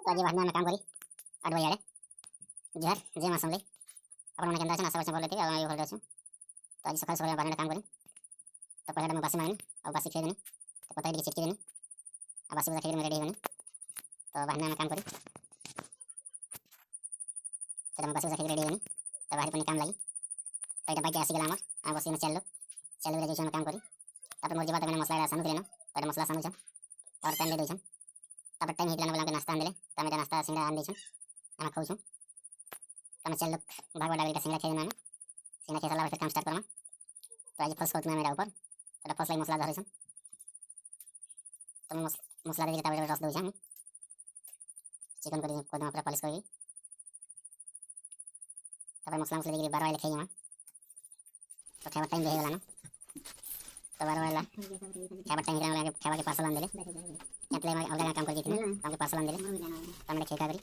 तो आज भाषण में काम करी 8 बजे आड़े जहर जे मासम ले अपन मन के अंदर आशा बोल लेते आ होल अछि तो आज सकाल सकाल भाषण काम करी तो पहले मैं बासी मारनी और बासी खेदनी तो पता है चिटकी देनी आ बासी बजा खेद में रेडी होनी तो भाषण में काम करी तो मैं बासी बजा खेद रेडी होनी तो बाहर पनी काम लगी तो इटा बाकी आसी गेला हमर आ बसी में चलो रे जैसे काम करी तापर मोर जेबा मैंने मसला सानु देना तो मसला सानु छ और टाइम दे देछन तापर टाइम हितला बोला के नाश्ता आन देले त मैं नाश्ता सिंगड़ा आन देछन हम खाऊ छु तो मैं चल भागवा डाल के सिंगड़ा खेना सिंगड़ा खेला फिर काम स्टार्ट करमा तो आज फर्स्ट कोट में मेरा ऊपर तो फर्स्ट लाइन मसला धरे छन तो मसला दे के तापर रस दउ छ चिकन करी को पूरा पॉलिश करी तापर मसला दे के 12 वाले खाई हम तो खावा टाइम देहे वाला ना तो 12 वाला खावा टाइम खावा के पार्सल आन देले मतलब अलग काम कर के काम के पार्सल आन देले तो हमने खेका करी